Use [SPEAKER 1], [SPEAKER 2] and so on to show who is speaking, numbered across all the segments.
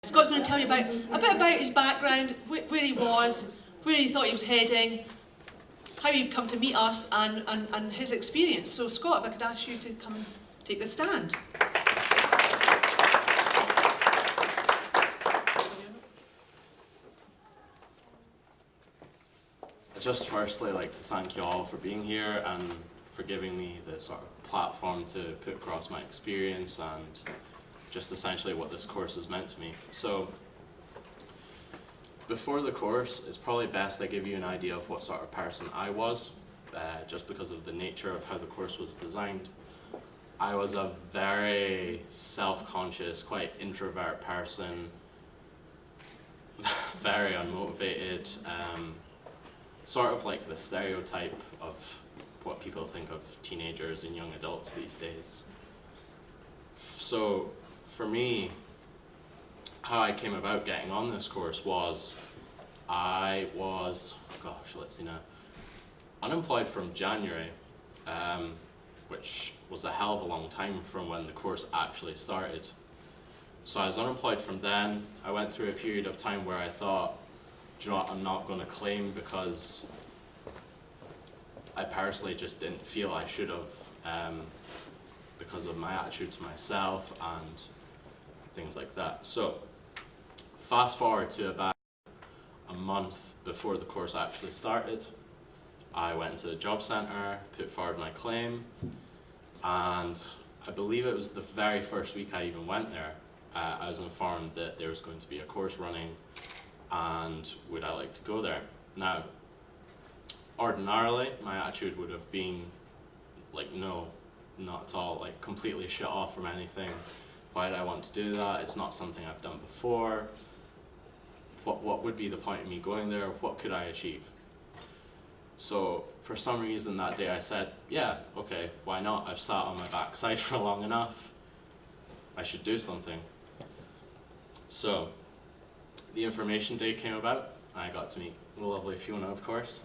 [SPEAKER 1] Scott's going to tell you a bit about his background, where he was, where he thought he was heading, how he'd come to meet us, and his experience. So Scott, if I could ask you to come and take the stand.
[SPEAKER 2] I'd just firstly like to thank you all for being here and for giving me the sort of platform to put across my experience and just essentially what this course has meant to me. So, before the course, it's probably best I give you an idea of what sort of person I was, just because of the nature of how the course was designed. I was a very self-conscious, quite introvert person, very unmotivated, sort of like the stereotype of what people think of teenagers and young adults these days. So, for me, how I came about getting on this course was, I was, let's see now, unemployed from January, which was a hell of a long time from when the course actually started. So I was unemployed from then. I went through a period of time where I thought, do you know what, I'm not going to claim because I personally just didn't feel I should have, because of my attitude to myself and things like that. So, fast forward to about a month before the course actually started, I went to the job centre, put forward my claim, and I believe it was the very first week I even went there, I was informed that there was going to be a course running and would I like to go there. Now, ordinarily, my attitude would have been like, no, not at all, like completely shut off from anything. Why do I want to do that? It's not something I've done before. What would be the point of me going there? What could I achieve? So for some reason that day I said, yeah, okay, why not? I've sat on my backside for long enough. I should do something. So the information day came about. I got to meet the lovely Fiona, of course,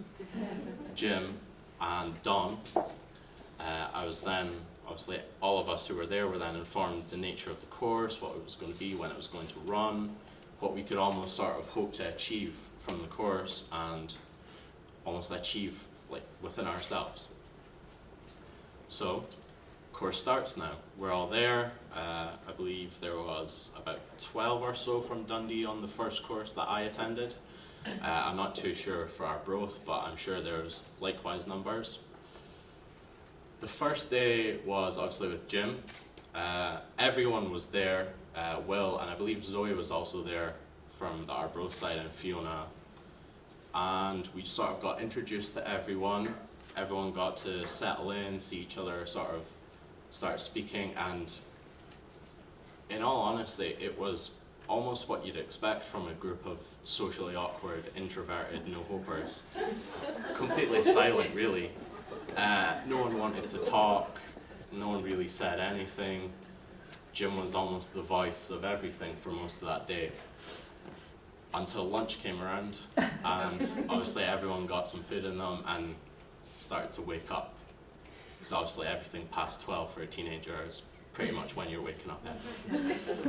[SPEAKER 2] Jim, and Don. I was then, obviously, all of us who were there were then informed the nature of the course, what it was going to be, when it was going to run, what we could almost sort of hope to achieve from the course and almost achieve like within ourselves. So, course starts now. We're all there. I believe there was about 12 or so from Dundee on the first course that I attended. I'm not too sure for our growth, but I'm sure there's likewise numbers. The first day was obviously with Jim. Everyone was there, Will, and I believe Zoe was also there from the Arbroath side, and Fiona. And we sort of got introduced to everyone. Everyone got to settle in, see each other, sort of start speaking, and in all honesty, it was almost what you'd expect from a group of socially awkward, introverted no-hopers. Completely silent, really. No one wanted to talk, no one really said anything. Jim was almost the voice of everything for most of that day. Until lunch came around, and obviously everyone got some food in them and started to wake up. Because obviously everything past 12 for a teenager is pretty much when you're waking up.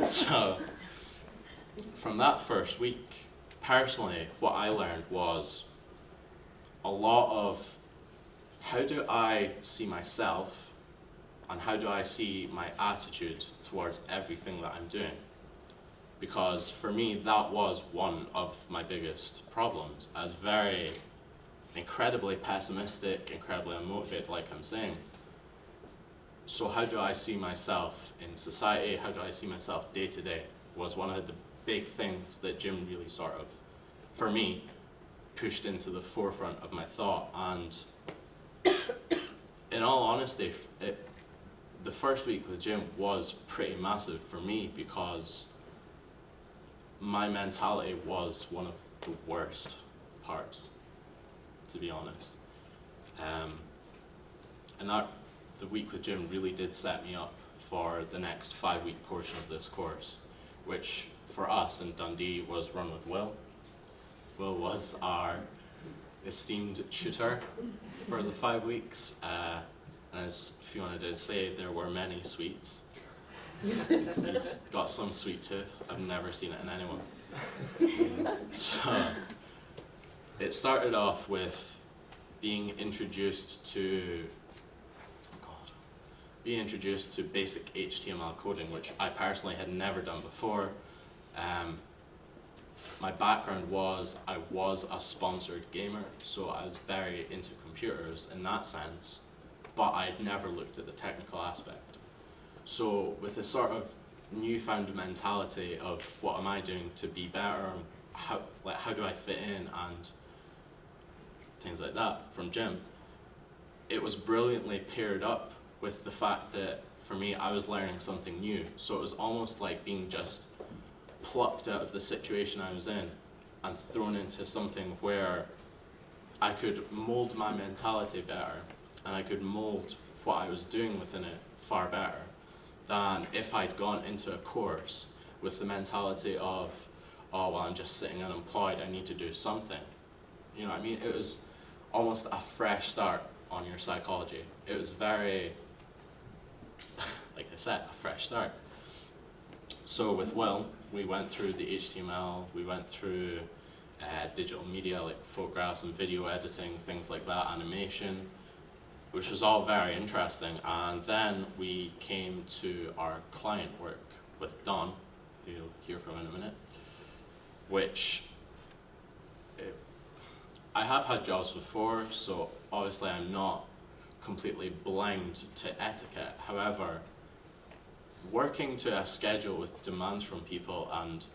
[SPEAKER 2] So, from that first week, personally, what I learned was a lot of how do I see myself and how do I see my attitude towards everything that I'm doing. Because for me, that was one of my biggest problems. I was very incredibly pessimistic, incredibly unmotivated, like I'm saying. So how do I see myself in society? How do I see myself day to day? Was one of the big things that Jim really sort of, for me, pushed into the forefront of my thought. And in all honesty, the first week with Jim was pretty massive for me because my mentality was one of the worst parts, to be honest. And that the week with Jim really did set me up for the next 5-week portion of this course, which for us in Dundee was run with Will. Will was our esteemed tutor for the 5 weeks. And as Fiona did say, there were many sweets. He's got some sweet tooth. I've never seen it in anyone. So it started off with being introduced to basic HTML coding, which I personally had never done before. My background was I was a sponsored gamer, so I was very into computers in that sense, but I'd never looked at the technical aspect. So with this sort of newfound mentality of what am I doing to be better, how do I fit in, and things like that from Jim, it was brilliantly paired up with the fact that for me I was learning something new. So it was almost like being just plucked out of the situation I was in and thrown into something where I could mold my mentality better, and I could mold what I was doing within it far better than if I'd gone into a course with the mentality of, oh, well, I'm just sitting unemployed, I need to do something. You know what I mean? It was almost a fresh start on your psychology. It was very, like I said, a fresh start. So with Will, we went through the HTML, we went through digital media like photographs and video editing, things like that, animation, which was all very interesting. And then we came to our client work with Don, who you'll hear from in a minute, which I have had jobs before, so obviously I'm not completely blind to etiquette. However, working to a schedule with demands from people and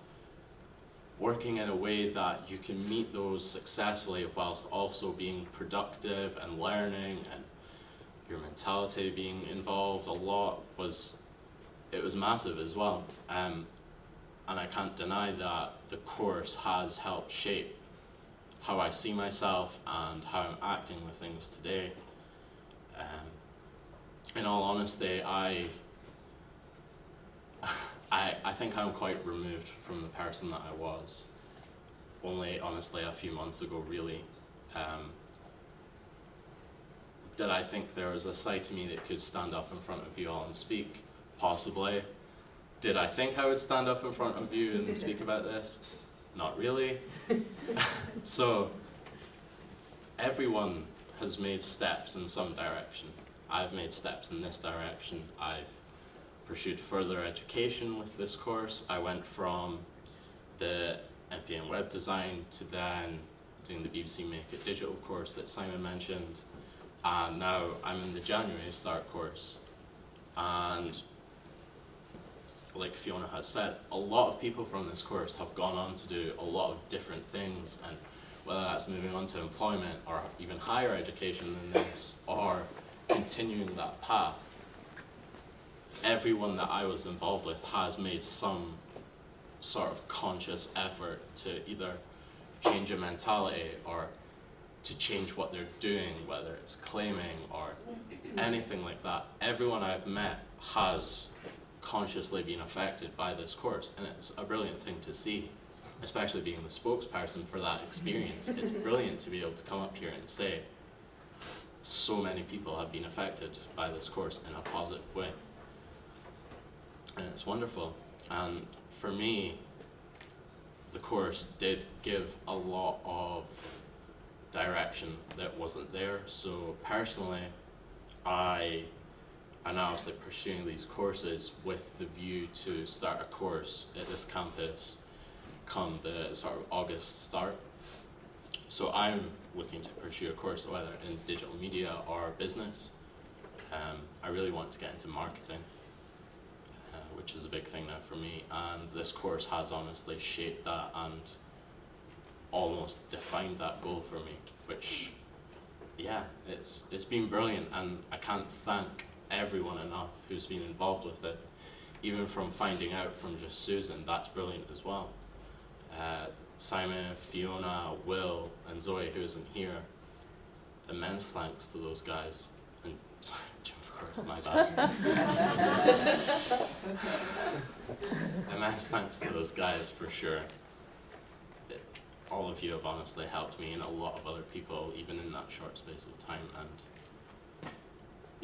[SPEAKER 2] working in a way that you can meet those successfully whilst also being productive and learning and your mentality being involved a lot was massive as well. And I can't deny that the course has helped shape how I see myself and how I'm acting with things today. In all honesty, I think I'm quite removed from the person that I was only honestly a few months ago, really. Did I think there was a side to me that could stand up in front of you all and speak? Possibly. Did I think I would stand up in front of you and speak about this? Not really. So everyone has made steps in some direction. I've made steps in this direction. I've pursued further education with this course. I went from the NPA in web design to then doing the BBC Make It Digital course that Simon mentioned, and now I'm in the January Start course. And like Fiona has said, a lot of people from this course have gone on to do a lot of different things, and whether that's moving on to employment or even higher education than this, or continuing that path, everyone that I was involved with has made some sort of conscious effort to either change a mentality or to change what they're doing, whether it's claiming or anything like that. Everyone I've met has consciously been affected by this course, and it's a brilliant thing to see, especially being the spokesperson for that experience. It's brilliant to be able to come up here and say so many people have been affected by this course in a positive way. And it's wonderful. And for me, the course did give a lot of direction that wasn't there. So personally, I'm obviously pursuing these courses with the view to start a course at this campus come the sort of August start. So I'm looking to pursue a course whether in digital media or business. I really want to get into marketing, which is a big thing now for me, and this course has honestly shaped that and almost defined that goal for me, which, yeah, it's been brilliant, and I can't thank everyone enough who's been involved with it, even from finding out from just Susan. That's brilliant as well. Simon, Fiona, Will, and Zoe, who isn't here, immense thanks to those guys. And sorry, Jim, of course, my bad. Immense thanks to those guys for sure. All of you have honestly helped me and a lot of other people, even in that short space of time. And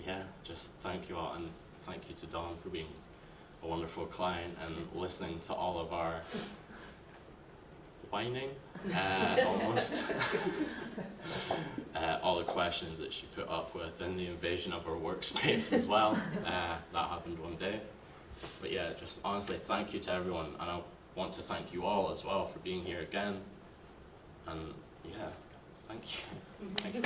[SPEAKER 2] yeah, just thank you all, and thank you to Dawn for being a wonderful client and listening to all of our whining, almost. All the questions that she put up with and the invasion of her workspace as well. That happened one day. But yeah, just honestly, thank you to everyone, and I want to thank you all as well for being here again. And yeah, thank you.